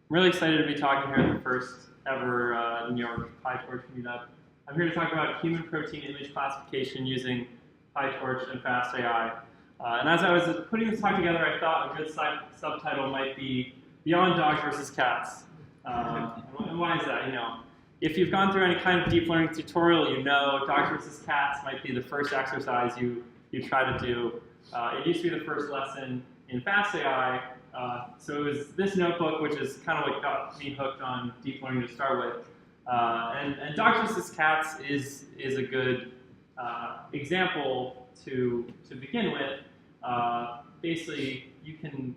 really excited to be talking here at the first ever New York PyTorch meetup. I'm here to talk about human protein image classification using PyTorch and fastai. And as I was putting this talk together, I thought a good subtitle might be Beyond Dogs versus Cats. And why is that? You know, if you've gone through any kind of deep learning tutorial, you know dogs versus cats might be the first exercise you try to do. It used to be the first lesson in fastai. So it was this notebook, which is kind of what got me hooked on deep learning to start with. And dogs versus cats is a good example to begin with. Basically, you can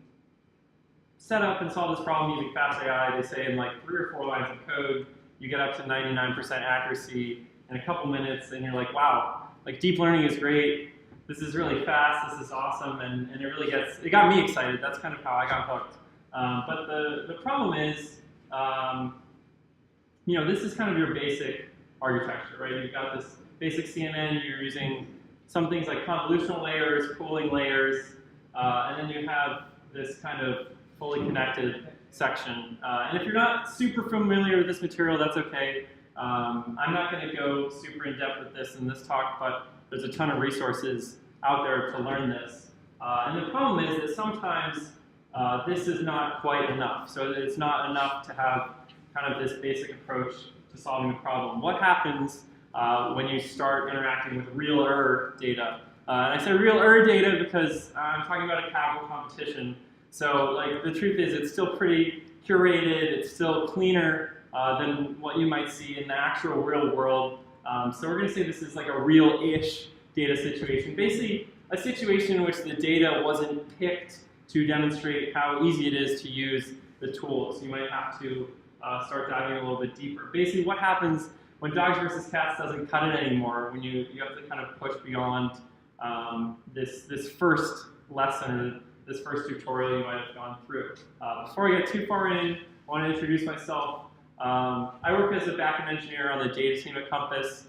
set up and solve this problem using fastai. They say in like 3 or 4 lines of code, you get up to 99% accuracy in a couple minutes, and you're like, wow, like deep learning is great. This is really fast. This is awesome, and it got me excited. That's kind of how I got hooked. But the problem is, you know, this is kind of your basic architecture, right? You've got this basic CNN. You're using some things like convolutional layers, pooling layers, and then you have this kind of fully connected section. And if you're not super familiar with this material, that's okay. I'm not going to go super in depth with this in this talk, but there's a ton of resources out there to learn this. And the problem is that sometimes this is not quite enough. So it's not enough to have kind of this basic approach to solving a problem. What happens when you start interacting with real data? And I say real data because I'm talking about a Kaggle competition. So like the truth is it's still pretty curated, it's still cleaner than what you might see in the actual real world. So we're going to say this is like a real-ish data situation. Basically, a situation in which the data wasn't picked to demonstrate how easy it is to use the tools. You might have to start diving a little bit deeper. Basically, what happens when dogs versus cats doesn't cut it anymore, when you have to kind of push beyond this first lesson, this first tutorial you might have gone through. Before I get too far in, I want to introduce myself. I work as a backend engineer on the data team at Compass.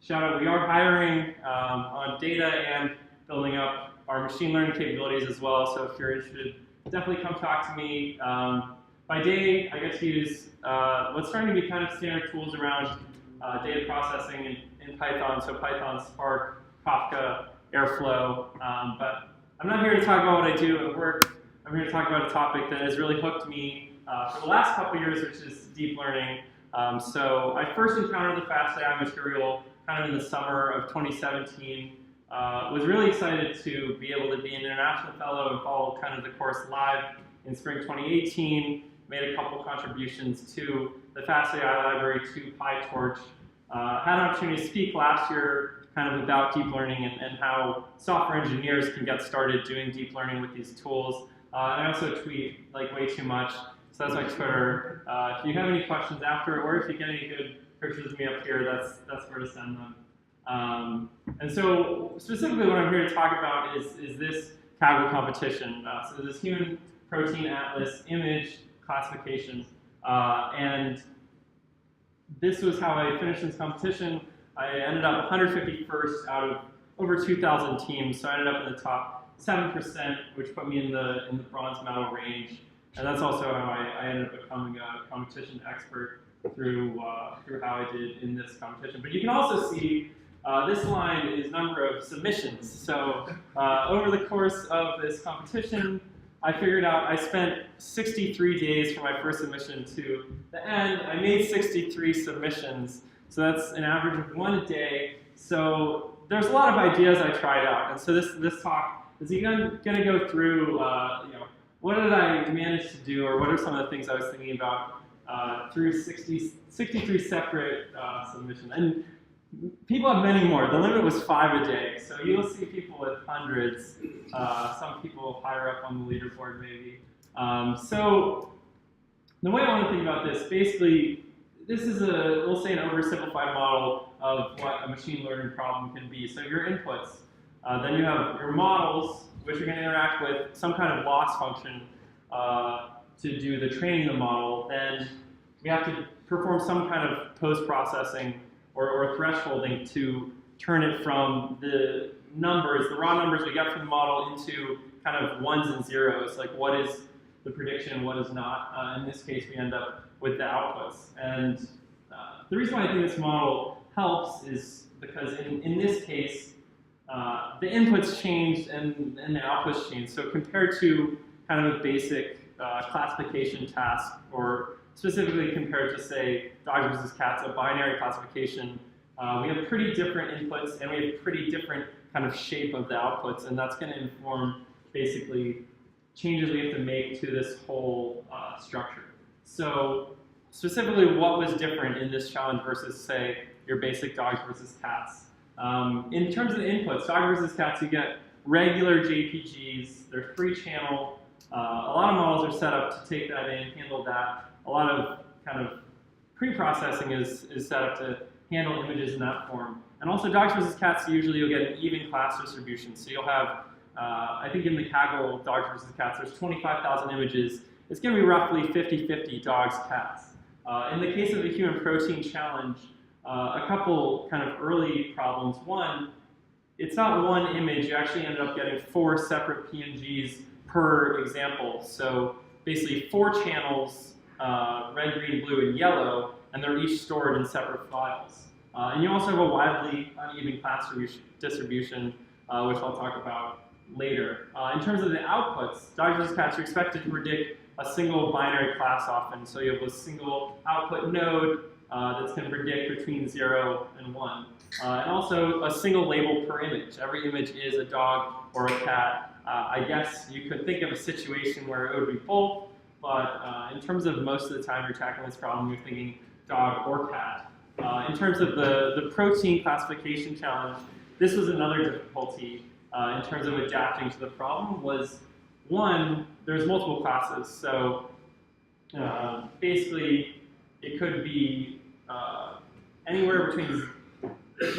Shout out, we are hiring on data and building up our machine learning capabilities as well. So if you're interested, definitely come talk to me. By day, I get to use what's starting to be kind of standard tools around data processing in Python. So Python, Spark, Kafka, Airflow. But I'm not here to talk about what I do at work. I'm here to talk about a topic that has really hooked me for the last couple years, which is deep learning. So I first encountered the fastai material kind of in the summer of 2017. Was really excited to be able to be an international fellow and follow kind of the course live in spring 2018. Made a couple contributions to the fastai library, to PyTorch. Had an opportunity to speak last year kind of about deep learning and how software engineers can get started doing deep learning with these tools. And I also tweet like way too much. So that's my Twitter. If you have any questions after, or if you get any good pictures of me up here, that's where to send them. And so specifically what I'm here to talk about is this Kaggle competition. So this human protein atlas image classification. And this was how I finished this competition. I ended up 151st out of over 2,000 teams. So I ended up in the top 7%, which put me in the bronze medal range. And that's also how I ended up becoming a competition expert through how I did in this competition. But you can also see this line is number of submissions. So over the course of this competition, I figured out I spent 63 days from my first submission to the end. I made 63 submissions. So that's an average of 1 a day. So there's a lot of ideas I tried out. And so this talk is going to go through, you know, what did I manage to do, or what are some of the things I was thinking about through 63 separate submissions. And people have many more. The limit was 5 a day. So you'll see people with hundreds, some people higher up on the leaderboard maybe. So the way I want to think about this, basically, this is we'll say an oversimplified model of what a machine learning problem can be. So your inputs, then you have your models, which are going to interact with some kind of loss function to do the training of the model. Then we have to perform some kind of post-processing or thresholding to turn it from the numbers, the raw numbers we get from the model, into kind of ones and zeros. Like what is the prediction, what is not. In this case, we end up with the outputs. And the reason why I think this model helps is because in this case, the inputs changed and the outputs changed. So compared to kind of a basic classification task, or specifically compared to, say, dogs versus cats, a binary classification, we have pretty different inputs and we have pretty different kind of shape of the outputs, and that's going to inform basically changes we have to make to this whole structure. So specifically, what was different in this challenge versus, say, your basic dogs versus cats? In terms of the inputs, dog versus cats, you get regular JPGs. They're free channel. A lot of models are set up to take that in, handle that. A lot of kind of pre-processing is set up to handle images in that form. And also, dogs versus cats, usually you'll get an even class distribution. So you'll have, I think in the Kaggle dogs versus cats, there's 25,000 images. It's going to be roughly 50-50 dogs, cats. In the case of the human protein challenge, a couple kind of early problems. One, it's not one image. You actually ended up getting 4 separate PNGs per example. So basically 4 channels, red, green, blue, and yellow, and they're each stored in separate files. And you also have a wildly uneven class distribution, which I'll talk about later. In terms of the outputs, dogs versus cats are expected to predict a single binary class often. So you have a single output node that's going to predict between 0 and 1. And also a single label per image. Every image is a dog or a cat. I guess you could think of a situation where it would be both, but in terms of most of the time you're tackling this problem, you're thinking dog or cat. In terms of the protein classification challenge, this was another difficulty in terms of adapting to the problem. Was one, there's multiple classes. So basically, it could be anywhere between, if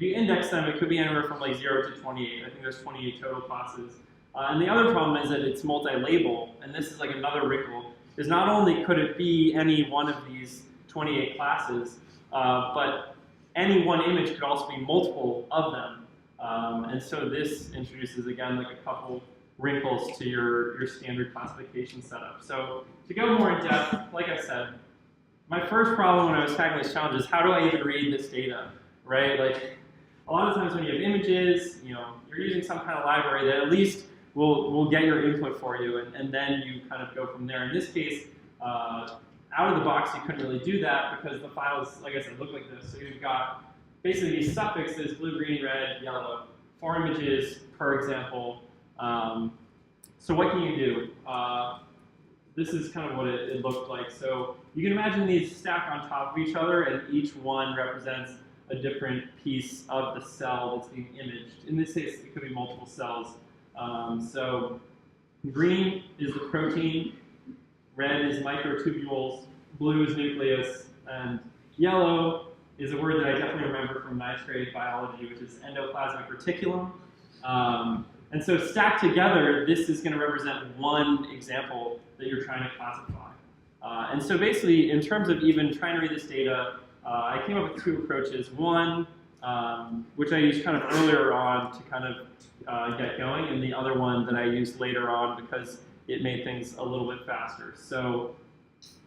you index them, it could be anywhere from like 0 to 28. I think there's 28 total classes. And the other problem is that it's multi-label, and this is like another wrinkle, is not only could it be any one of these 28 classes, but any one image could also be multiple of them. And so this introduces, again, like a couple wrinkles to your standard classification setup. So to go more in depth, like I said, my first problem when I was tackling this challenge is how do I even read this data, right? Like a lot of times when you have images, you're using some kind of library that at least will get your input for you, and then you kind of go from there. In this case, out of the box, you couldn't really do that because the files, like I said, look like this. So you've got basically these suffixes, blue, green, red, yellow, 4 images per example. So what can you do? This is kind of what it looked like. So you can imagine these stack on top of each other, and each one represents a different piece of the cell that's being imaged. In this case, it could be multiple cells. So green is the protein, red is microtubules, blue is nucleus, and yellow is a word that I definitely remember from 9th grade biology, which is endoplasmic reticulum. And so stacked together, this is going to represent one example that you're trying to classify. And so basically, in terms of even trying to read this data, I came up with 2 approaches. One, which I used kind of earlier on to kind of get going, and the other one that I used later on because it made things a little bit faster. So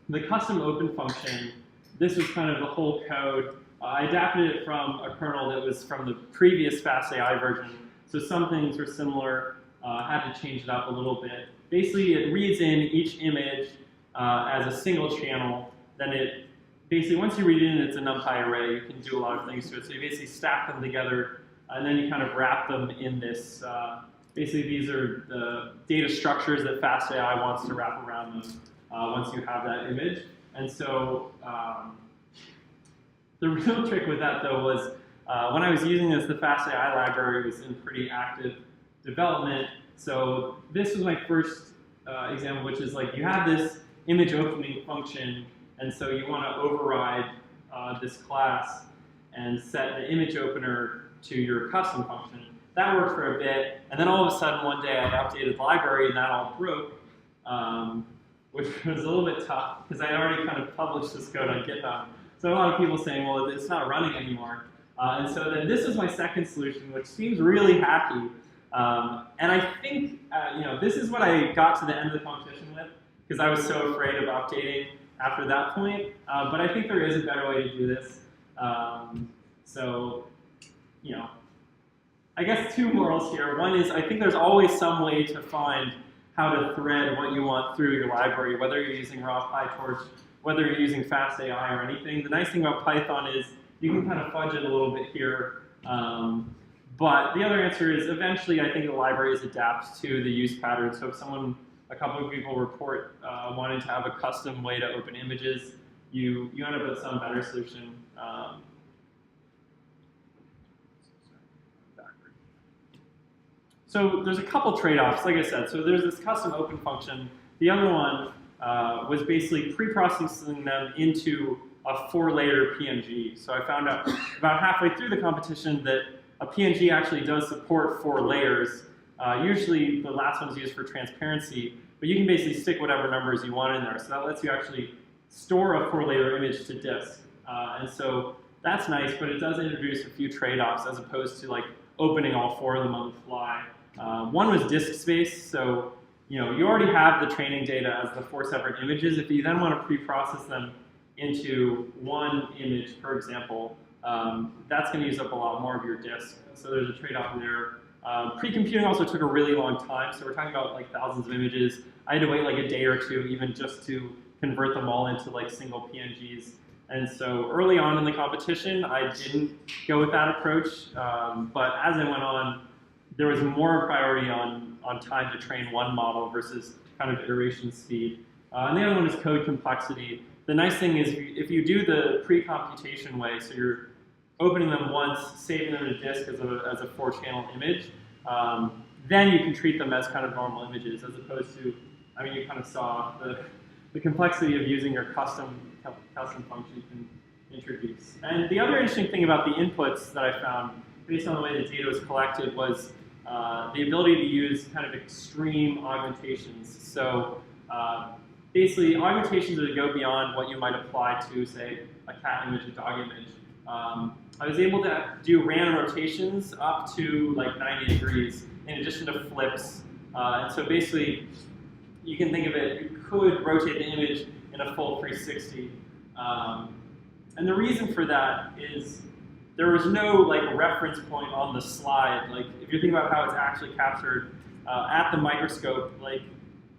the custom open function, this was kind of the whole code. I adapted it from a kernel that was from the previous fastai version. So some things were similar, had to change it up a little bit. Basically, it reads in each image as a single channel. Then it basically, once you read it in, it's a NumPy array. You can do a lot of things to it. So you basically stack them together, and then you kind of wrap them in this. Basically, these are the data structures that fastai wants to wrap around them once you have that image. And so the real trick with that, though, was when I was using this, the fastai library was in pretty active development. So this was my first example, which is like you have this image opening function, and so you want to override this class and set the image opener to your custom function. That worked for a bit, and then all of a sudden one day I updated the library and that all broke, which was a little bit tough because I had already kind of published this code on GitHub. So a lot of people saying, well, it's not running anymore. And so then this is my second solution, which seems really hacky. And I think this is what I got to the end of the competition with, because I was so afraid of updating after that point. But I think there is a better way to do this. I guess two morals here. One is I think there's always some way to find how to thread what you want through your library, whether you're using raw PyTorch, whether you're using fastai or anything. The nice thing about Python is you can kind of fudge it a little bit here. But the other answer is eventually I think the libraries adapt to the use pattern. So if a couple of people report wanting to have a custom way to open images, you end up with some better solution. So there's a couple trade-offs, like I said. So there's this custom open function. The other one was basically pre-processing them into a 4-layer PNG. So I found out about halfway through the competition that a PNG actually does support 4 layers. Usually the last one's used for transparency, but you can basically stick whatever numbers you want in there. So that lets you actually store a 4-layer image to disk. And so that's nice, but it does introduce a few trade-offs as opposed to like opening all 4 of them on the fly. One was disk space, so you already have the training data as the 4 separate images. If you then want to pre-process them into one image, for example, that's going to use up a lot more of your disk. So there's a trade-off there. Pre-computing also took a really long time, so we're talking about like thousands of images. I had to wait like a day or two even just to convert them all into like single PNGs. And so early on in the competition, I didn't go with that approach, but as I went on, there was more priority on time to train one model versus kind of iteration speed. And the other one is code complexity. The nice thing is if you do the pre-computation way, so you're opening them once, saving them to disk as a 4-channel image, then you can treat them as kind of normal images, as opposed to, I mean, you kind of saw the complexity of using your custom function you can introduce. And the other interesting thing about the inputs that I found, based on the way the data was collected, was the ability to use kind of extreme augmentations. So basically, augmentations that go beyond what you might apply to, say, a cat image, a dog image. I was able to do random rotations up to like 90 degrees in addition to flips. And so basically, you can think of it, you could rotate the image in a full 360. And the reason for that is there was no like reference point on the slide. Like if you're thinking about how it's actually captured at the microscope, like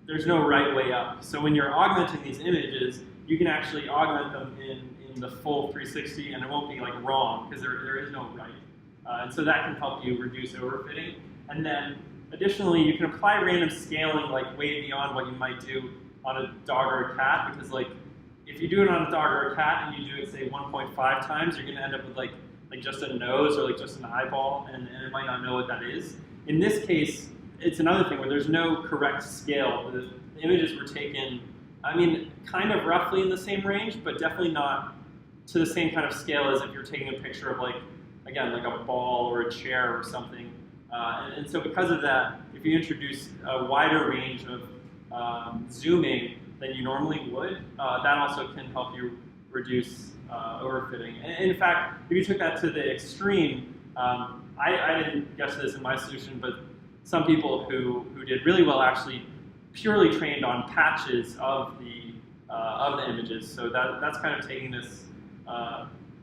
there's no right way up. So when you're augmenting these images, you can actually augment them in the full 360 and it won't be like wrong because there is no right. And so that can help you reduce overfitting. And then additionally, you can apply random scaling like way beyond what you might do on a dog or a cat, because like if you do it on a dog or a cat and you do it say 1.5 times, you're going to end up with like just a nose or like just an eyeball, and it might not know what that is. In this case, it's another thing where there's no correct scale. The images were taken, I mean, kind of roughly in the same range, but definitely not to the same kind of scale as if you're taking a picture of like, again, like a ball or a chair or something. And so because of that, if you introduce a wider range of zooming than you normally would, that also can help you reduce overfitting. And in fact, if you took that to the extreme, I didn't guess this in my solution, but some people who did really well actually purely trained on patches of the images. So that's kind of taking this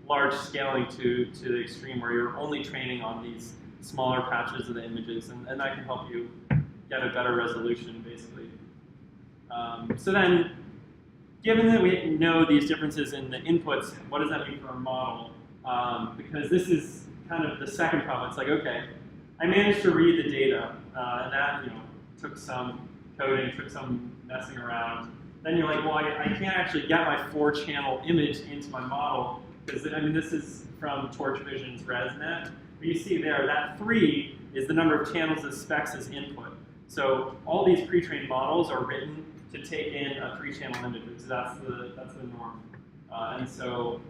large scaling to the extreme where you're only training on these smaller patches of the images, and that can help you get a better resolution, basically. So then, given that we know these differences in the inputs, what does that mean for our model? Because this is kind of the second problem. It's like, okay, I managed to read the data, and that took some coding, took some messing around. Then you're like, well, I can't actually get my 4-channel image into my model, because I mean, this is from Torch Vision's ResNet. But you see there, that 3 is the number of channels that specs as input. So all these pre-trained models are written to take in a 3-channel image. So that's the norm. And so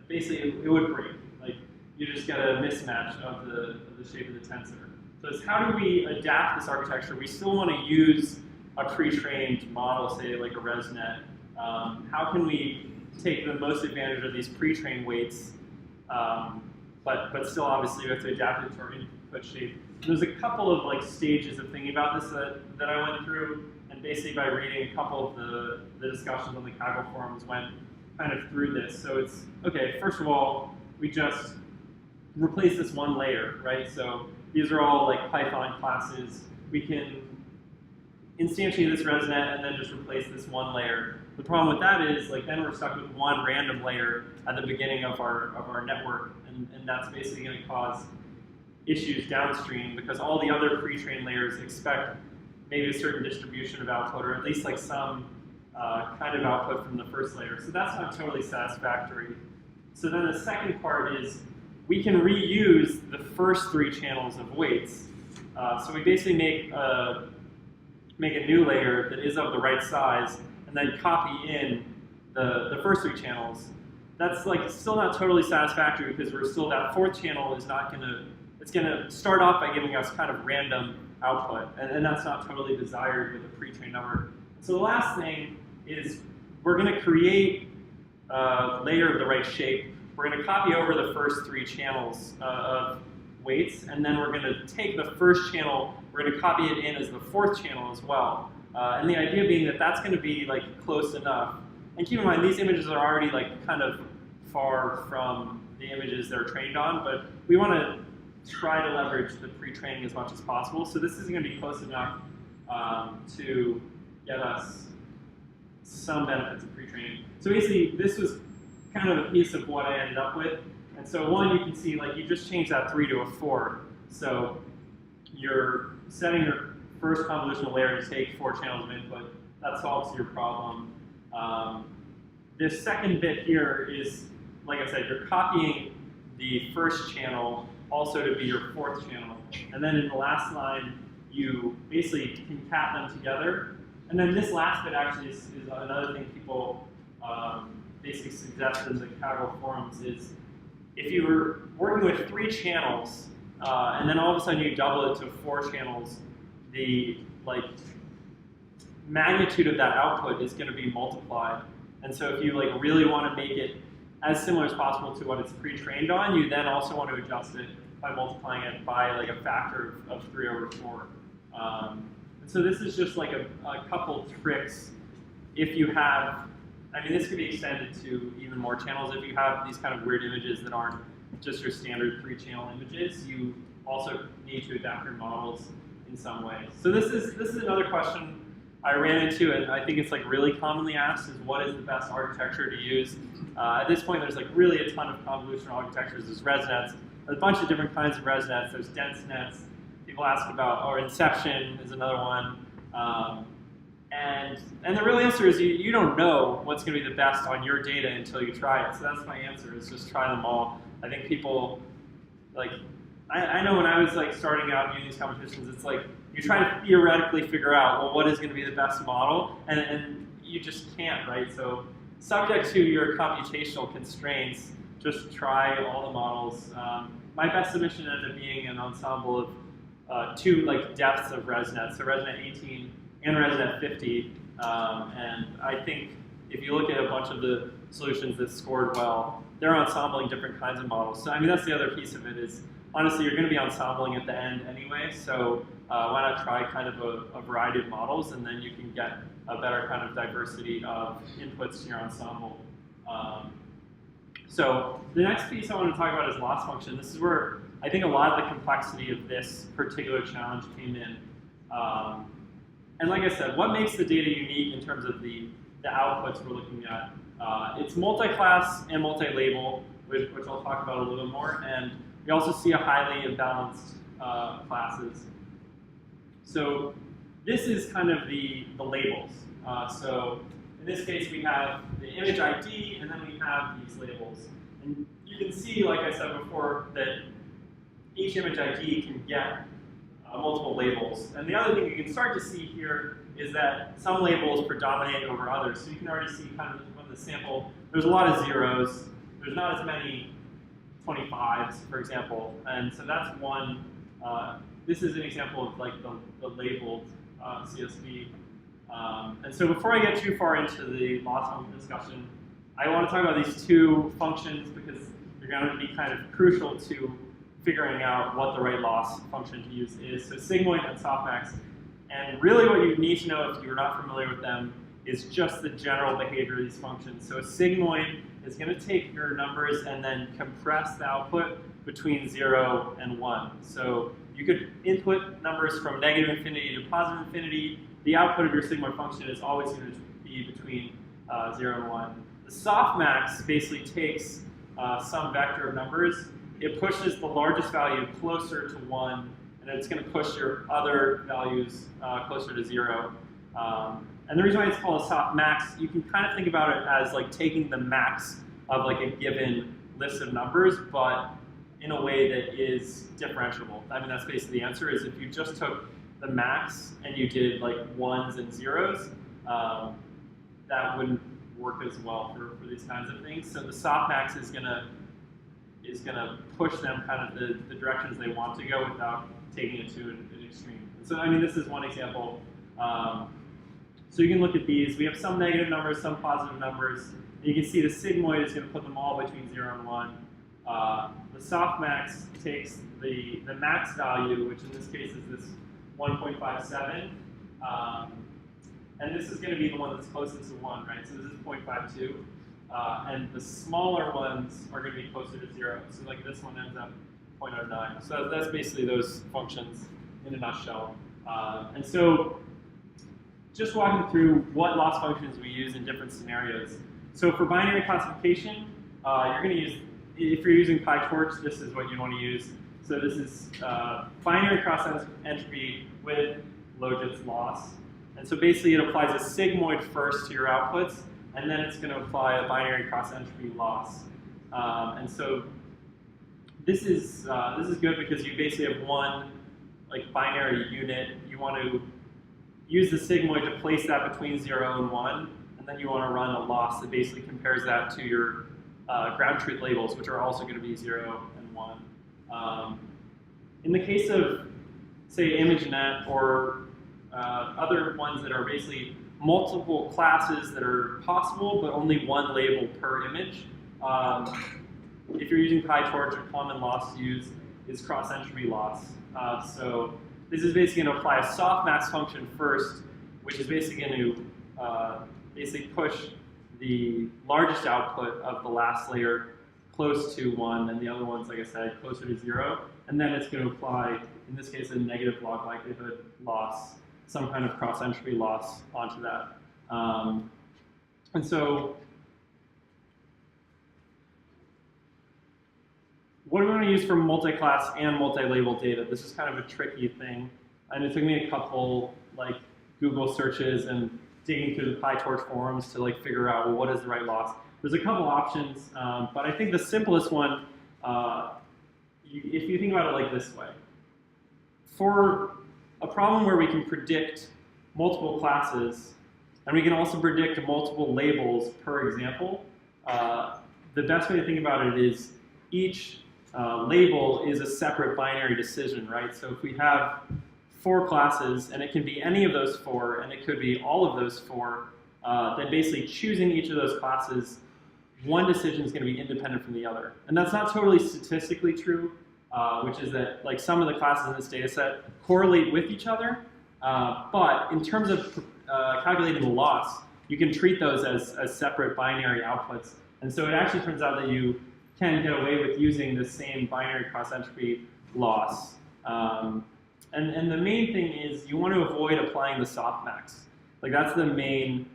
basically, it would break. Like you just get a mismatch of the shape of the tensor. So it's how do we adapt this architecture? We still want to use a pre-trained model, say like a ResNet. How can we take the most advantage of these pre-trained weights, but still obviously we have to adapt it to our input shape. there's a couple of like stages of thinking about this that I went through, and basically by reading a couple of the discussions on the Kaggle forums went kind of through this. So it's, okay, first of all, we just replace this one layer, right? So these are all like Python classes. We can instantiate this ResNet and then just replace this one layer. The problem with that is, like, then we're stuck with one random layer at the beginning of our network, and that's basically going to cause issues downstream because all the other pre-trained layers expect maybe a certain distribution of output, or at least like some kind of output from the first layer. So that's not totally satisfactory. So then the second part is we can reuse the first 3 channels of weights. So we basically make a new layer that is of the right size, and then copy in the first 3 channels. That's like still not totally satisfactory because we're still, that 4th channel is not gonna, it's gonna start off by giving us kind of random output, and that's not totally desired with a pre-trained network. So the last thing is we're gonna create a layer of the right shape. We're gonna copy over the first 3 channels of weights, and then we're gonna take the first channel, we're gonna copy it in as the 4th channel as well. And the idea being that that's gonna be like close enough. And keep in mind, these images are already like kind of far from the images they're trained on, but we wanna try to leverage the pre-training as much as possible. So this is gonna be close enough to get us some benefits of pre-training. So basically, this was kind of a piece of what I ended up with. And so one, you can see, like, you just changed that 3 to a 4. So you're setting your first convolutional layer to take 4 channels of input. That solves your problem. This second bit here is, like I said, you're copying the first channel also to be your 4th channel. And then in the last line, you basically concat them together. And then this last bit actually is another thing people basically suggest in the Kaggle forums is if you were working with 3 channels and then all of a sudden you double it to 4 channels, the magnitude of that output is going to be multiplied. And so if you really want to make it as similar as possible to what it's pre-trained on, you then also want to adjust it by multiplying it by a factor of 3 over 4. And so this is just a couple tricks. If you have, I mean, this could be extended to even more channels. If you have these kind of weird images that aren't just your standard 3-channel images, you also need to adapt your models in some way. So this is another question I ran into, and I think it's really commonly asked, is what is the best architecture to use? At this point, there's really a ton of convolutional architectures. There's ResNets, there's a bunch of different kinds of ResNets. There's dense nets. People ask about, or Inception is another one. And the real answer is you don't know what's going to be the best on your data until you try it. So that's my answer, is just try them all. I think people, I know when I was starting out doing these competitions, it's you try to theoretically figure out, well, what is going to be the best model, and you just can't, right? So subject to your computational constraints, just try all the models. My best submission ended up being an ensemble of 2 depths of ResNet, so ResNet 18 and ResNet 50. And I think if you look at a bunch of the solutions that scored well, they're ensembling different kinds of models. So I mean, that's the other piece of it is, honestly, you're going to be ensembling at the end anyway, so why not try kind of a variety of models, and then you can get a better kind of diversity of inputs to your ensemble. So the next piece I want to talk about is loss function. This is where I think a lot of the complexity of this particular challenge came in. And like I said, what makes the data unique in terms of the outputs we're looking at? It's multi-class and multi-label, which I'll talk about a little bit more, and we also see a highly imbalanced classes. So this is kind of the labels. So in this case, we have the image ID, and then we have these labels. And you can see, like I said before, that each image ID can get multiple labels. And the other thing you can start to see here is that some labels predominate over others. So you can already see kind of from the sample, there's a lot of zeros. There's not as many 25s, for example. And so that's one. This is an example of the labeled CSV. And so before I get too far into the loss function discussion, I want to talk about these 2 functions because they're going to be kind of crucial to figuring out what the right loss function to use is. So sigmoid and softmax. And really what you need to know if you're not familiar with them is just the general behavior of these functions. So a sigmoid is going to take your numbers and then compress the output between 0 and 1. So you could input numbers from negative infinity to positive infinity. The output of your sigmoid function is always going to be between 0 and 1. The softmax basically takes some vector of numbers. It pushes the largest value closer to 1, and it's going to push your other values closer to 0. And the reason why it's called a softmax, you can kind of think about it as like taking the max of like a given list of numbers, but in a way that is differentiable. I mean, that's basically the answer, is if you just took the max and you did like 1s and 0s, that wouldn't work as well for these kinds of things. So the softmax is gonna push them kind of the directions they want to go without taking it to an extreme. And so I mean, this is one example. So you can look at these. We have some negative numbers, some positive numbers. And you can see the sigmoid is going to put them all between 0 and 1. The softmax takes the max value, which in this case is this 1.57. And this is going to be the one that's closest to 1, right? So this is 0.52. And the smaller ones are going to be closer to 0. So like this one ends up 0.09. So that's basically those functions in a nutshell. And so just walking through what loss functions we use in different scenarios. So for binary classification, you're going to use, if you're using PyTorch, this is what you want to use. So this is binary cross entropy with logit's loss. And so basically it applies a sigmoid first to your outputs, and then it's going to apply a binary cross entropy loss. And so this is good because you basically have one like binary unit. You want to use the sigmoid to place that between 0 and 1, and then you want to run a loss that basically compares that to your ground truth labels, which are also going to be 0 and 1. In the case of, say, ImageNet or other ones that are basically multiple classes that are possible, but only one label per image, if you're using PyTorch, a common loss to use is cross-entropy loss. So this is basically going to apply a softmax function first, which is basically going to basically push the largest output of the last layer close to 1, and the other ones, like I said, closer to 0. And then it's going to apply, in this case, a negative log likelihood loss, some kind of cross-entropy loss onto that. And so what do we want to use for multi-class and multi-label data? This is kind of a tricky thing, and it took me a couple like Google searches and digging through the PyTorch forums to like figure out, well, what is the right loss? There's a couple options, but I think the simplest one, if you think about it like this way, for a problem where we can predict multiple classes, and we can also predict multiple labels per example, the best way to think about it is each label is a separate binary decision, right? So if we have 4 classes, and it can be any of those 4, and it could be all of those 4, then basically choosing each of those classes, one decision is going to be independent from the other. And that's not totally statistically true, which is that like some of the classes in this data set correlate with each other, but in terms of calculating the loss, you can treat those as separate binary outputs. And so it actually turns out that you can get away with using the same binary cross-entropy loss. And the main thing is you want to avoid applying the softmax. Like that's the main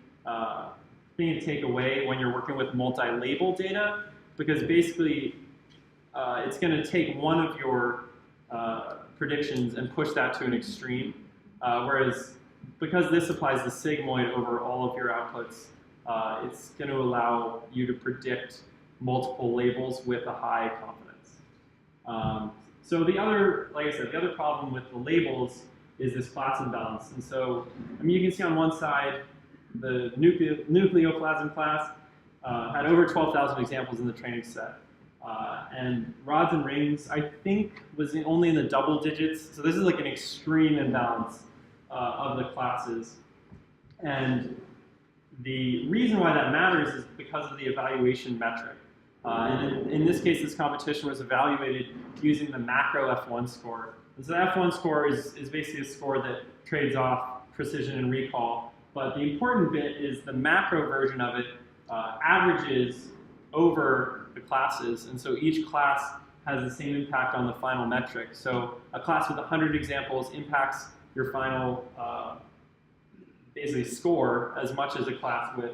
thing to take away when you're working with multi-label data, because basically it's going to take one of your predictions and push that to an extreme, whereas because this applies the sigmoid over all of your outputs, it's going to allow you to predict multiple labels with a high confidence. So the other, like I said, the other problem with the labels is this class imbalance. And so, I mean, you can see on one side, the nucleoplasm class had over 12,000 examples in the training set. And rods and rings, I think, was only in the double digits. So this is like an extreme imbalance of the classes. And the reason why that matters is because of the evaluation metric. And in this case, this competition was evaluated using the macro F1 score. And so the F1 score is basically a score that trades off precision and recall. But the important bit is the macro version of it averages over the classes. And so each class has the same impact on the final metric. So a class with 100 examples impacts your final basically score as much as a class with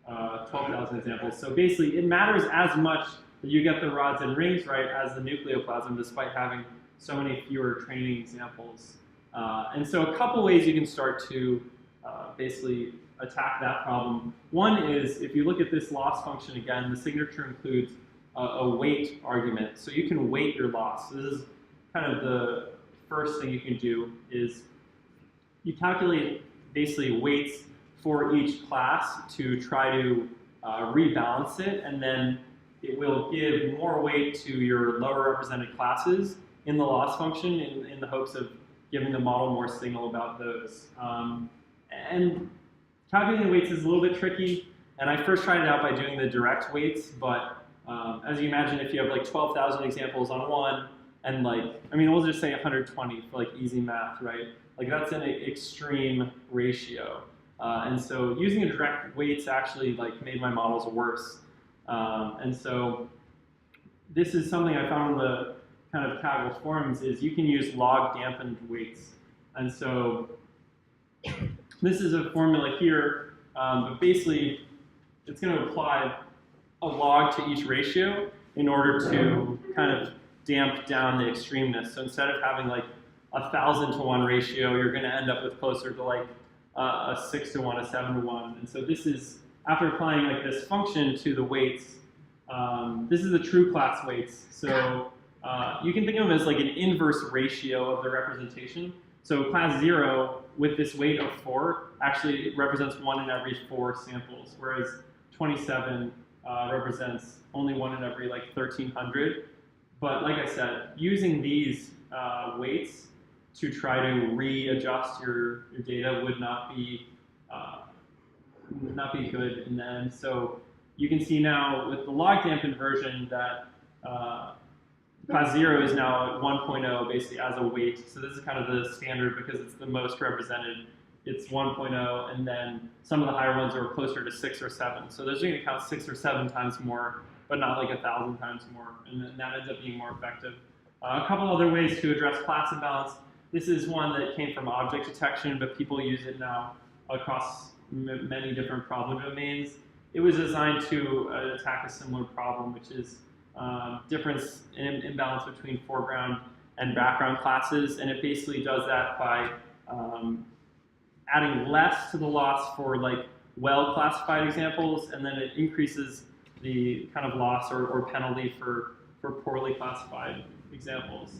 12,000 examples. So basically, it matters as much that you get the rods and rings right as the nucleoplasm, despite having so many fewer training examples. And so a couple ways you can start to basically attack that problem. One is, if you look at this loss function again, the signature includes a weight argument. So you can weight your loss. So this is kind of the first thing you can do is you calculate basically weights for each class to try to rebalance it, and then it will give more weight to your lower represented classes in the loss function in the hopes of giving the model more signal about those. And calculating weights is a little bit tricky, and I first tried it out by doing the direct weights, but as you imagine, if you have like 12,000 examples on one, and like, I mean, we'll just say 120 for like easy math, right? Like that's an extreme ratio. And so using the direct weights actually like made my models worse. And so this is something I found in the kind of Kaggle forums is you can use log dampened weights. And so this is a formula here, but basically it's going to apply a log to each ratio in order to kind of damp down the extremeness. So instead of having like 1,000 to 1 ratio, you're going to end up with closer to like a 6 to 1, a 7 to 1. And so this is, after applying like this function to the weights, this is the true class weights. So you can think of them as like an inverse ratio of the representation. So class 0 with this weight of 4 actually represents 1 in every 4 samples, whereas 27 represents only 1 in every like 1,300. But like I said, using these weights to try to readjust your data would not be good in the end. So you can see now with the log dampened version that class 0 is now at 1.0 basically as a weight. So this is kind of the standard because it's the most represented. It's 1.0, and then some of the higher ones are closer to 6 or 7. So those are going to count 6 or 7 times more, but not like 1,000 times more, and then that ends up being more effective. A couple other ways to address class imbalance. This is one that came from object detection, but people use it now across many different problem domains. It was designed to attack a similar problem, which is difference in imbalance between foreground and background classes, and it basically does that by adding less to the loss for like well-classified examples, and then it increases the kind of loss or penalty for poorly classified examples.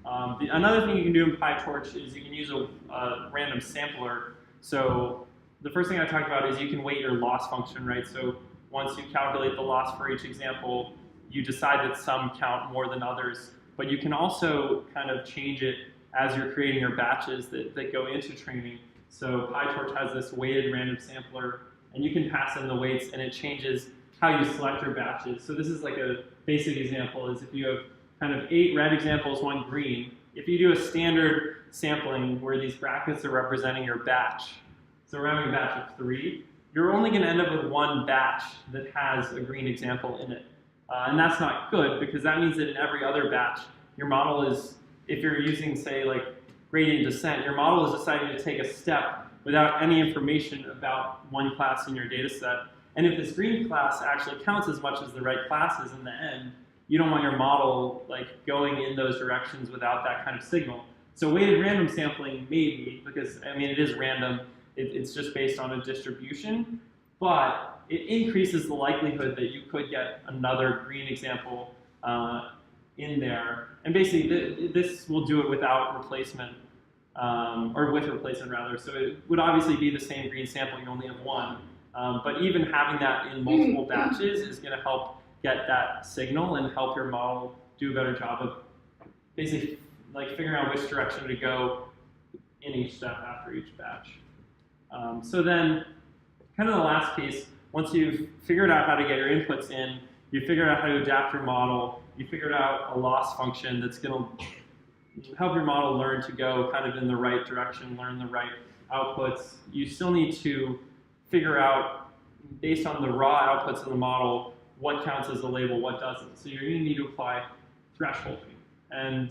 Another thing you can do in PyTorch is you can use a random sampler. So the first thing I talked about is you can weight your loss function, right? So once you calculate the loss for each example, you decide that some count more than others, but you can also kind of change it as you're creating your batches that go into training. So PyTorch has this weighted random sampler, and you can pass in the weights, and it changes how you select your batches. So this is like a basic example is if you have kind of 8 red examples, 1 green, if you do a standard sampling where these brackets are representing your batch, so we're having a batch of 3, you're only going to end up with 1 batch that has a green example in it. And that's not good because that means that in every other batch, your model is, if you're using, say, like gradient descent, your model is deciding to take a step without any information about one class in your data set. And if this green class actually counts as much as the red classes in the end, you don't want your model like going in those directions without that kind of signal. So weighted random sampling maybe, because I mean it is random, it's just based on a distribution, but it increases the likelihood that you could get another green example in there. And basically this will do it without replacement, or with replacement rather. So it would obviously be the same green sample, you only have 1. But even having that in multiple batches is going to help get that signal and help your model do a better job of basically like figuring out which direction to go in each step after each batch. So then, kind of the last piece, once you've figured out how to get your inputs in, you figured out how to adapt your model, you figured out a loss function that's going to help your model learn to go kind of in the right direction, learn the right outputs. You still need to figure out, based on the raw outputs of the model, what counts as a label, what doesn't. So you're going to need to apply thresholding. And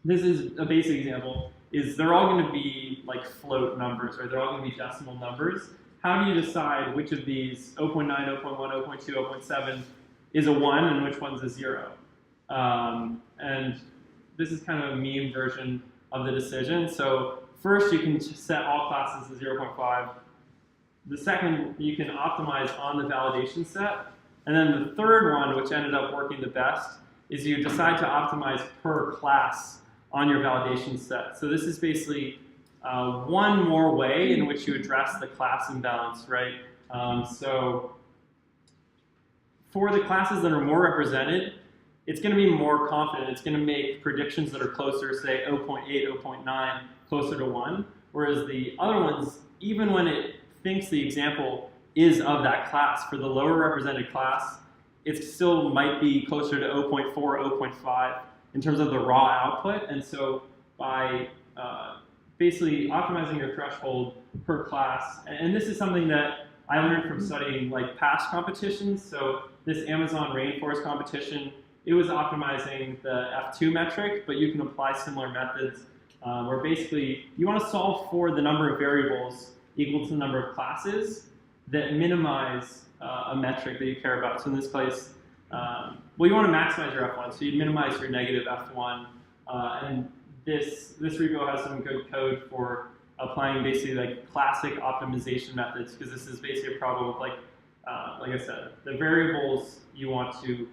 this is a basic example, is they're all going to be like float numbers, or they're all going to be decimal numbers. How do you decide which of these 0.9, 0.1, 0.2, 0.7 is a 1 and which one's a 0? And this is kind of a meme version of the decision. So first, you can set all classes to 0.5. The second, you can optimize on the validation set. And then the third one, which ended up working the best, is you decide to optimize per class on your validation set. So this is basically one more way in which you address the class imbalance, right? So for the classes that are more represented, it's going to be more confident. It's going to make predictions that are closer, say 0.8, 0.9, closer to 1. Whereas the other ones, even when it thinks the example is of that class, for the lower represented class, it still might be closer to 0.4, 0.5 in terms of the raw output. And so by basically optimizing your threshold per class, and this is something that I learned from studying like past competitions. So this Amazon rainforest competition, it was optimizing the F2 metric, but you can apply similar methods where basically you want to solve for the number of variables equal to the number of classes that minimize a metric that you care about. So in this case, well, you want to maximize your F1, so you minimize your negative F1. And this repo has some good code for applying basically like classic optimization methods, because this is basically a problem with like I said, the variables you want to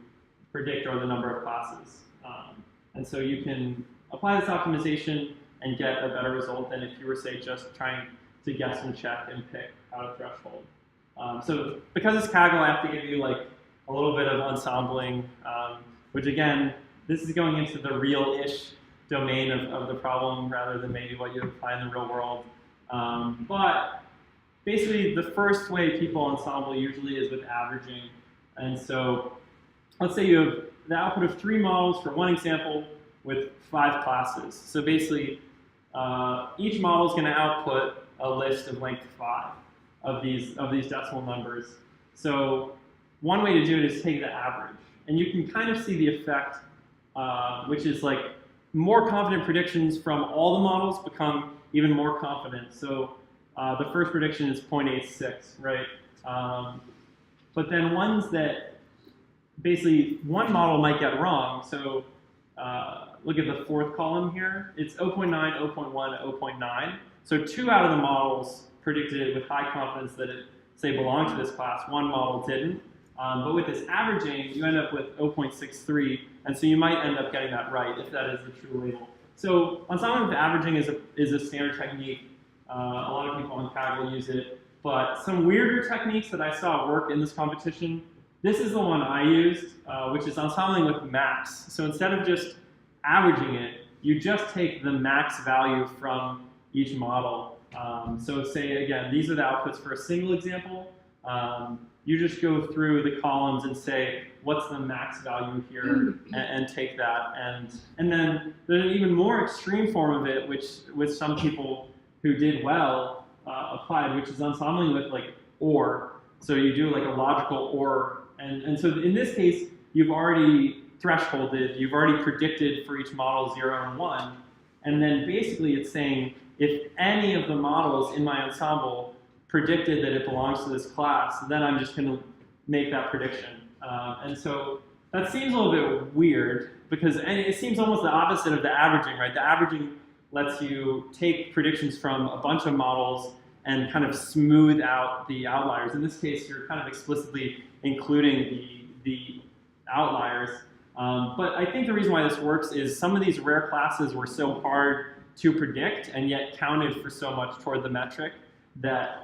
predict are the number of classes. And so you can apply this optimization and get a better result than if you were, say, just trying to guess and check and pick out a threshold. So because it's Kaggle, I have to give you like a little bit of ensembling, which again, this is going into the real-ish domain of the problem rather than maybe what you apply in the real world. But basically, the first way people ensemble usually is with averaging. And so let's say you have the output of 3 models for one example with 5 classes. So basically, each model is going to output a list of length 5 of these decimal numbers. So one way to do it is take the average. And you can kind of see the effect, which is like more confident predictions from all the models become even more confident. So the first prediction is 0.86, right? But then ones that basically one model might get wrong. So look at the fourth column here. It's 0.9, 0.1, 0.9. So 2 out of the models predicted it with high confidence that it, say, belonged to this class. One model didn't. But with this averaging, you end up with 0.63, and so you might end up getting that right if that is the true label. So ensembling with averaging is a standard technique. A lot of people on Kaggle use it. But some weirder techniques that I saw work in this competition, this is the one I used, which is ensembling with max. So instead of just averaging it, you just take the max value from each model. So say, again, these are the outputs for a single example. You just go through the columns and say, what's the max value here, and take that. And then there's an even more extreme form of it, which with some people who did well applied, which is ensembling with like OR. So you do like a logical OR. And so in this case, you've already thresholded, you've already predicted for each model 0 and 1. And then basically it's saying, if any of the models in my ensemble predicted that it belongs to this class, then I'm just going to make that prediction. And so that seems a little bit weird, because it seems almost the opposite of the averaging, right? The averaging lets you take predictions from a bunch of models and kind of smooth out the outliers. In this case, you're kind of explicitly including the outliers. But I think the reason why this works is some of these rare classes were so hard to predict and yet counted for so much toward the metric that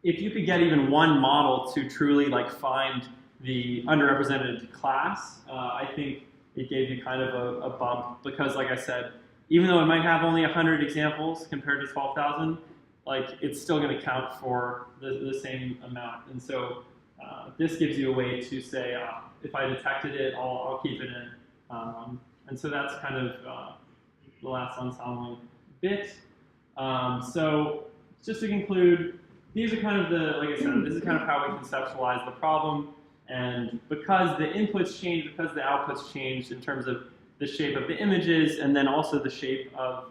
if you could get even one model to truly like find the underrepresented class, I think it gave you kind of a bump, because like I said, even though it might have only 100 examples compared to 12,000, like it's still going to count for the same amount. And so this gives you a way to say, if I detected it, I'll keep it in. And so that's kind of the last unsettling bit. So just to conclude, these are kind of like I said, this is kind of how we conceptualize the problem. And because the inputs change, because the outputs changed in terms of the shape of the images, and then also the shape of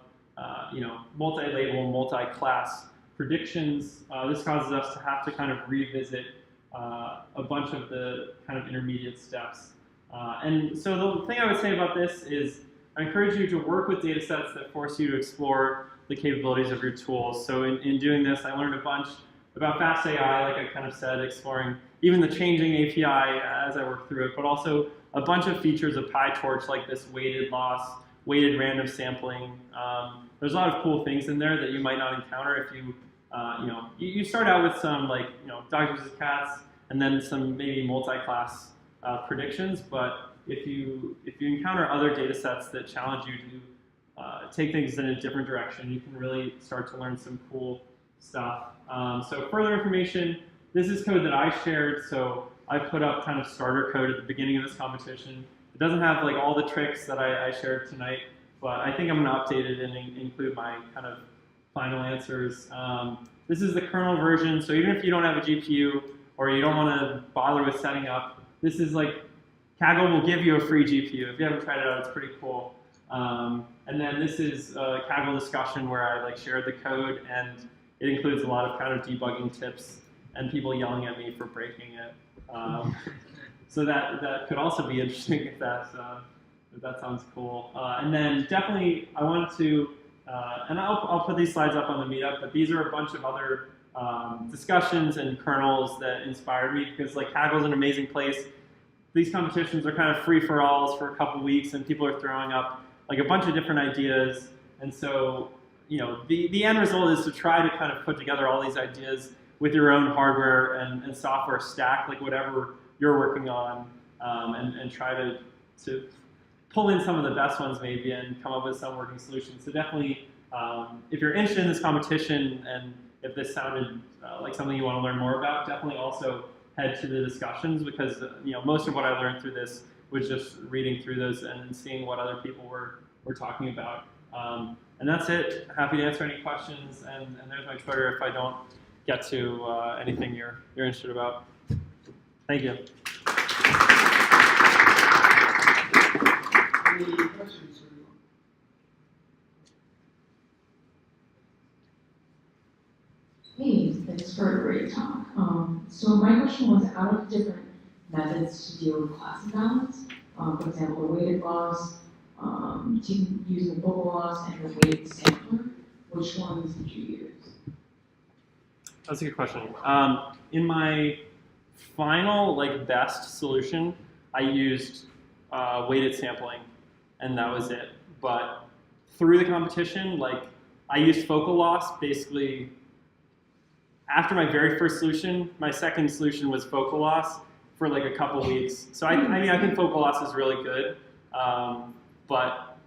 multi-label, multi-class predictions, this causes us to have to kind of revisit a bunch of the kind of intermediate steps. And so the thing I would say about this is I encourage you to work with data sets that force you to explore the capabilities of your tools. So in doing this, I learned a bunch about fastai, like I kind of said, exploring even the changing API as I worked through it, but also a bunch of features of PyTorch, like this weighted loss, weighted random sampling. There's a lot of cool things in there that you might not encounter if you, you start out with some dogs versus cats, and then some maybe multi-class predictions. But if you encounter other data sets that challenge you to take things in a different direction, you can really start to learn some cool stuff. So further information, this is code that I shared. So I put up kind of starter code at the beginning of this competition. It doesn't have like all the tricks that I shared tonight, but I think I'm going to update it and include my kind of final answers. This is the kernel version, so even if you don't have a GPU or you don't want to bother with setting up, this is like, Kaggle will give you a free GPU. If you haven't tried it out, it's pretty cool. And then this is a Kaggle discussion where I shared the code, and it includes a lot of kind of debugging tips and people yelling at me for breaking it. So that could also be interesting if that sounds cool. And then definitely I wanted to, and I'll put these slides up on the Meetup, but these are a bunch of other discussions and kernels that inspired me, because Kaggle's an amazing place. These competitions are kind of free-for-alls for a couple weeks, and people are throwing up a bunch of different ideas. And so, the end result is to try to kind of put together all these ideas with your own hardware and software stack, whatever you're working on, and try to pull in some of the best ones maybe and come up with some working solutions. So definitely, if you're interested in this competition and if this sounded like something you want to learn more about, definitely also head to the discussions, because most of what I learned through this was just reading through those and seeing what other people were talking about. And that's it. Happy to answer any questions, and there's my Twitter if I don't get to anything you're interested about. Thank you. Any questions? Hey, thanks for a great talk. So my question was, out of different methods to deal with class imbalance, for example, the weighted loss, using the focal loss, and the weighted sampler, which ones did you use? That's a good question. In my final best solution, I used weighted sampling, and that was it. But through the competition, I used focal loss basically. After my very first solution, my second solution was focal loss for a couple weeks. So I mean, I think focal loss is really good, but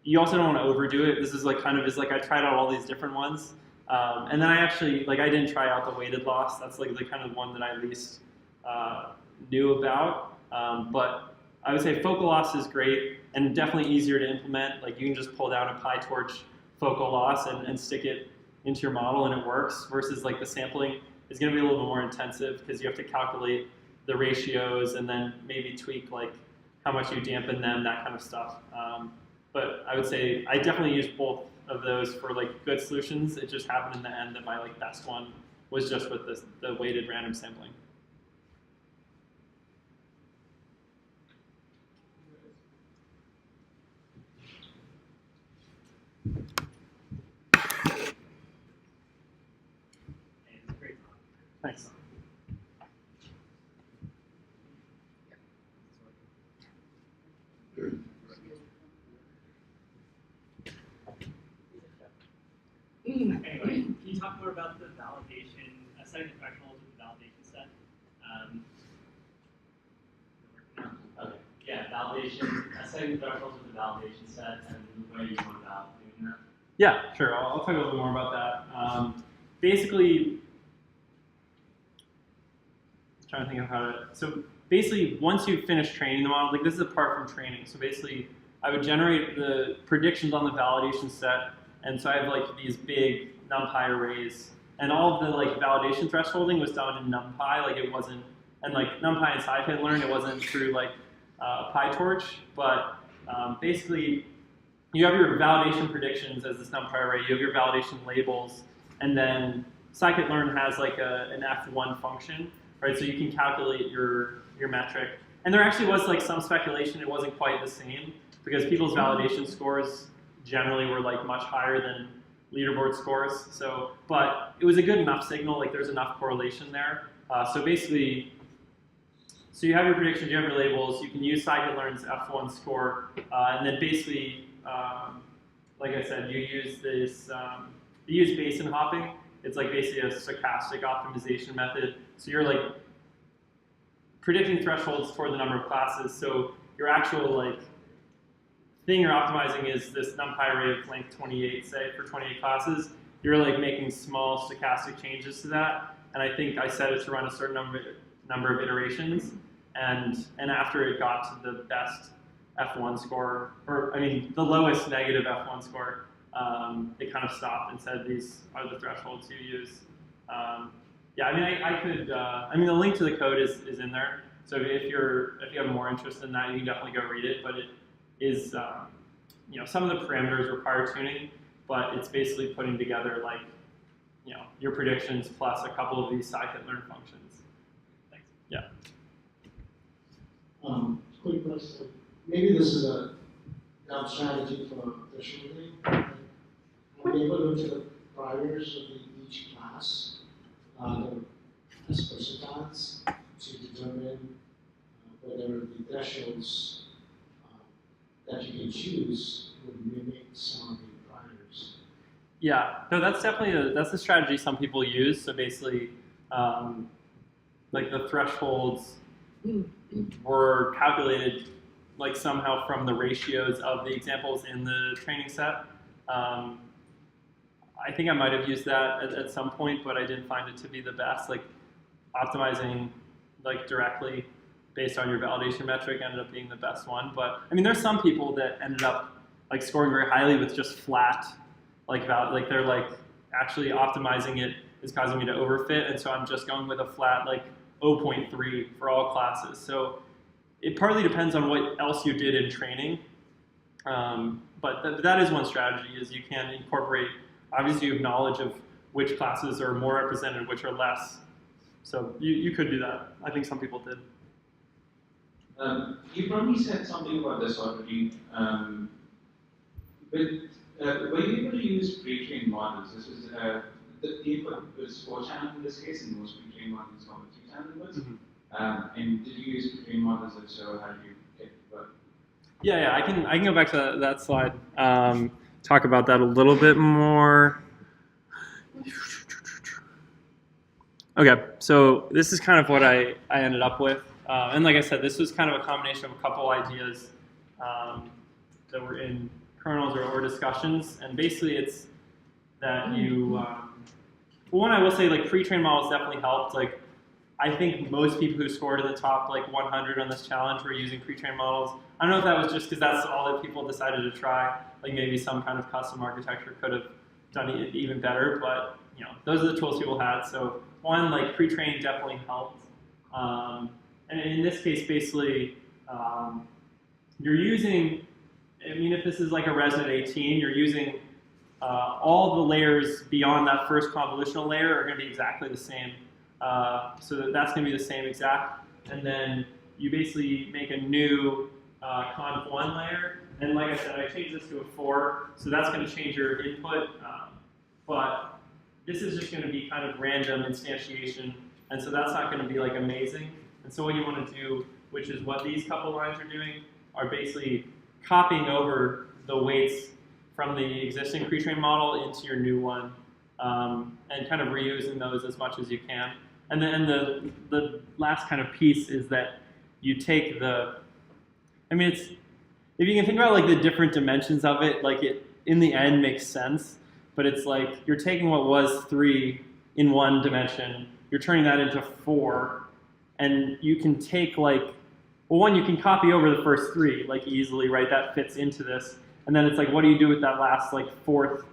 you also don't want to overdo it. This is I tried out all these different ones, and then I actually I didn't try out the weighted loss. That's the kind of one that I least knew about. But I would say focal loss is great and definitely easier to implement. You can just pull down a PyTorch focal loss and stick it into your model and it works, versus the sampling is going to be a little bit more intensive because you have to calculate the ratios and then maybe tweak how much you dampen them, that kind of stuff. But I would say I definitely used both of those for good solutions. It just happened in the end that my best one was just with the weighted random sampling. Thanks. Anyway, can you talk more about the validation, setting the thresholds with the validation set? Okay. Yeah, validation, setting the thresholds with the validation set, and the way you want about doing that. Yeah, sure. I'll talk a little bit more about that. Basically, trying to think of how to. So basically, once you finish training the model, like this is apart from training. So basically, I would generate the predictions on the validation set, and so I have like these big NumPy arrays, and all of the like validation thresholding was done in NumPy. Like it wasn't, and like NumPy and scikit-learn, it wasn't through like PyTorch, but basically, you have your validation predictions as this NumPy array. You have your validation labels, and then scikit-learn has like an F1 function, right? So you can calculate your metric. And there actually was like some speculation it wasn't quite the same because people's validation scores generally were like much higher than leaderboard scores. So, but it was a good enough signal. Like there's enough correlation there. So basically, so you have your predictions, you have your labels. You can use scikit-learn's F1 score, and then basically, like I said, you use this. You use basin hopping. It's like basically a stochastic optimization method. So you're like predicting thresholds for the number of classes. So your actual like thing you're optimizing is this NumPy array of length 28, say, for 28 classes. You're like making small stochastic changes to that. And I think I set it to run a certain number of iterations. And after it got to the best F1 score, or I mean the lowest negative F1 score, it kind of stopped and said these are the thresholds you use. Yeah, I mean I could. I mean the link to the code is in there. So if you have more interest in that, you can definitely go read it. But it is some of the parameters require tuning, but it's basically putting together like your predictions plus a couple of these scikit-learn functions. Thanks. Yeah. Quick question. Maybe this is a dumb strategy for thresholding. Are we able to look at the priors of each class, as percentiles, to determine whether the thresholds that you can choose would mimic some of the priors? Yeah, no, that's definitely that's the strategy some people use. So basically, like the thresholds were calculated like somehow from the ratios of the examples in the training set. I think I might have used that at some point, but I didn't find it to be the best. Like optimizing like directly based on your validation metric ended up being the best one. But I mean, there's some people that ended up like scoring very highly with just flat, like they're like actually optimizing it is causing me to overfit, and so I'm just going with a flat like 0.3 for all classes. So it partly depends on what else you did in training, but that is one strategy, is you can incorporate, obviously you have knowledge of which classes are more represented, which are less. So you could do that. I think some people did. You probably said something about this already, but were you able to use pre-trained models? This is the input was 4-channel in this case, and most pre-trained models are 2-channel inputs. Mm-hmm. And did you use pre-trained models? If so, how did you get it to work? Yeah, I can go back to that slide. Talk about that a little bit more. Okay, so this is kind of what I ended up with. And like I said, this was kind of a combination of a couple ideas that were in kernels or discussions. And basically it's that you, one, I will say like pre-trained models definitely helped. Like I think most people who scored in the top like 100 on this challenge were using pre-trained models. I don't know if that was just because that's all that people decided to try. Like maybe some kind of custom architecture could have done it even better, but those are the tools people had. So one, like pre-trained definitely helped. And in this case, basically, you're using, I mean, if this is like a ResNet 18, you're using all the layers beyond that first convolutional layer are going to be exactly the same. So that's going to be the same exact. And then you basically make a new conv1 layer. And like I said, I changed this to a 4, so that's going to change your input. But this is just going to be kind of random instantiation, and so that's not going to be like amazing. And so what you want to do, which is what these couple lines are doing, are basically copying over the weights from the existing pre-trained model into your new one, and kind of reusing those as much as you can. And then the last kind of piece is that you take the, I mean, it's, if you can think about like the different dimensions of it, like it in the end makes sense, but it's like you're taking what was 3 in one dimension, you're turning that into 4, and you can take like, well, one, you can copy over the first three like easily, right? That fits into this, and then it's like, what do you do with that last like fourth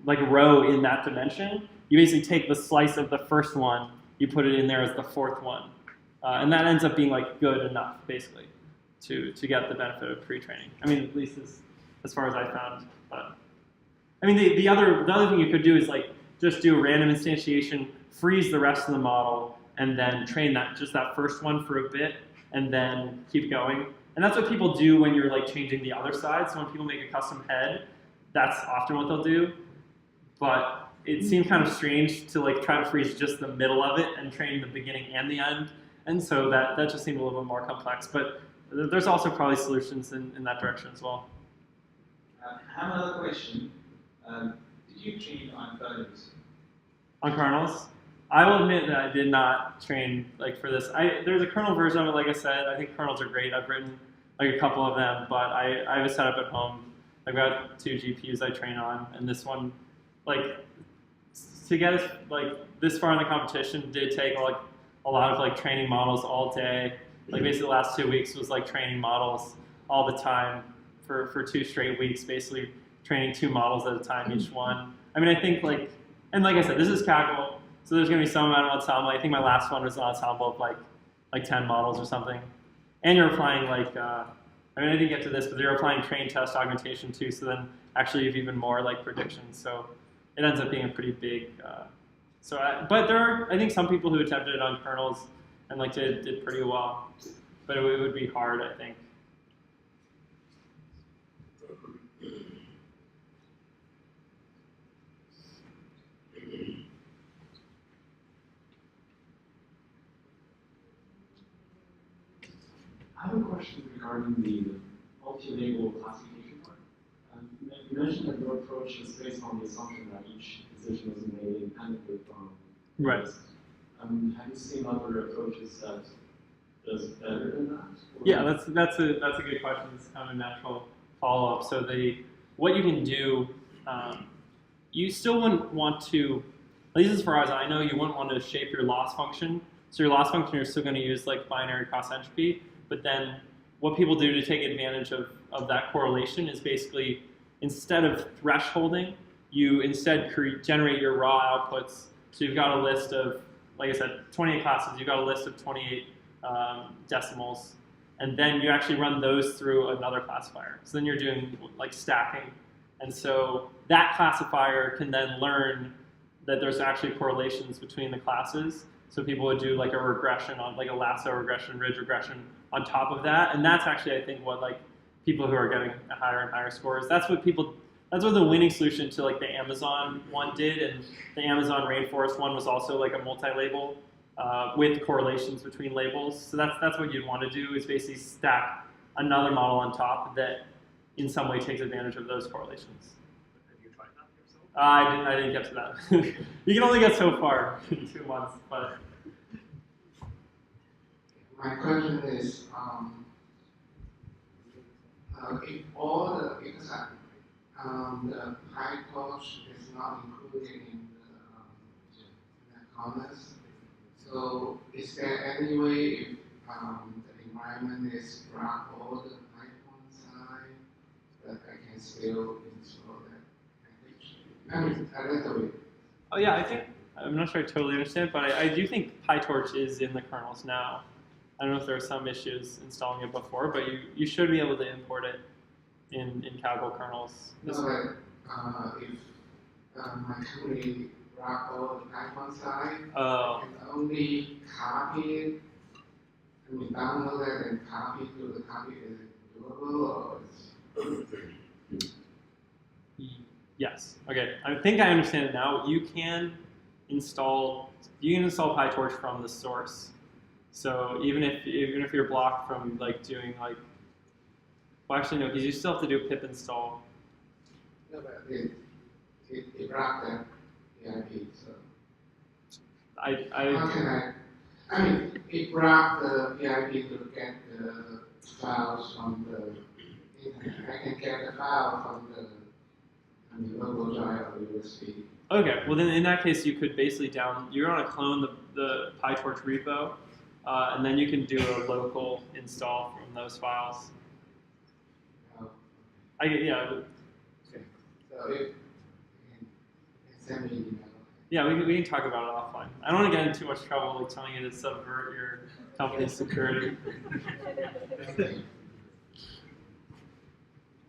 like row in that dimension? You basically take the slice of the first one, you put it in there as the fourth one, and that ends up being like good enough basically to get the benefit of pre-training. I mean, at least as far as I found. But I mean, the other thing you could do is like just do a random instantiation, freeze the rest of the model, and then train just that first one for a bit, and then keep going. And that's what people do when you're like changing the other side. So when people make a custom head, that's often what they'll do. But it seemed kind of strange to like try to freeze just the middle of it and train the beginning and the end. And so that just seemed a little bit more complex. But there's also probably solutions in that direction as well. I have another question. Did you train on kernels? On kernels? I will admit that I did not train like for this. There's a kernel version of it, like I said. I think kernels are great. I've written like a couple of them, but I have a setup at home. I've got 2 GPUs I train on, and this one, like, to get us like this far in the competition did take like a lot of like training models all day. Like basically the last 2 weeks was like training models all the time for 2 straight weeks, basically training 2 models at a time each one. I mean, I think like, and like I said, this is Kaggle, so there's gonna be some amount of ensemble. I think my last one was an ensemble of like 10 models or something. And you're applying like, I mean, I didn't get to this, but you're applying train test augmentation too, so then actually you have even more like predictions. So it ends up being a pretty big, but there are, I think, some people who attempted it on kernels and like did pretty well, but it would be hard, I think. I have a question regarding the multi-label classification part. You mentioned that your approach is based on the assumption that each decision is made independently from Right. this. Have you seen other approaches that does better than that? Or? Yeah, that's a good question. It's kind of a natural follow-up. So what you can do, you still wouldn't want to, at least as far as I know, you wouldn't want to shape your loss function. So your loss function, you're still going to use like binary cross entropy. But then what people do to take advantage of that correlation is basically, instead of thresholding, you instead generate your raw outputs. So you've got a list of, like I said, 28 classes. You've got a list of 28 decimals. And then you actually run those through another classifier. So then you're doing like stacking. And so that classifier can then learn that there's actually correlations between the classes. So people would do like a regression on, like a lasso regression, ridge regression on top of that. And that's actually, I think, what like people who are getting higher and higher scores, that's what the winning solution to like the Amazon one did. And the Amazon rainforest one was also like a multi-label with correlations between labels. So that's what you'd want to do, is basically stack another model on top that in some way takes advantage of those correlations. Have you tried that yourself? I didn't get to that. You can only get so far in 2 months, but. My question is, if all the, because the PyTorch is not included in the comments, so is there any way if the environment is wrap all the Python side that I can still install that package? I mean, a little bit. Oh yeah, I'm not sure I totally understand, but I do think PyTorch is in the kernels now. I don't know if there are some issues installing it before, but you should be able to import it in Kaggle kernels. No, but if my company wrap all the Python side, I can only copy it, I mean download it and copy to the copy. Is it doable, or it's... Yes. Okay. I think I understand it now. You can install PyTorch from the source. So even if you're blocked from like doing like, well actually no, because you still have to do pip install. No, but it wrapped that PIP, so how can I mean it wrapped the PIP to get the files from the internet. I can get the file from the local drive or USB. Okay, well then in that case you could basically you're going to clone the PyTorch repo, and then you can do a local install from those files. Yeah, Okay. So if, send me an email. yeah, we can talk about it offline. I don't want to get into too much trouble like telling you to subvert your company's security.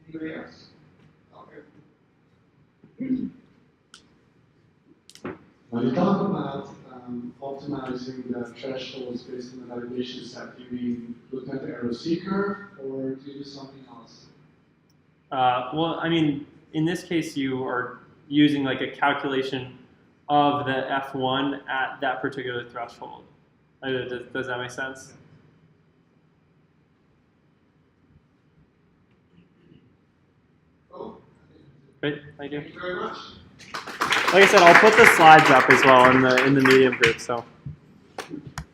Anybody else? Okay. When you talk about optimizing the thresholds based on the validation set, do you mean looking at the ROC curve, or do you do something else? Well, I mean, in this case, you are using like a calculation of the F1 at that particular threshold. Does that make sense? Cool. Great, thank you. Thank you very much. Like I said, I'll put the slides up as well in the Medium group. So.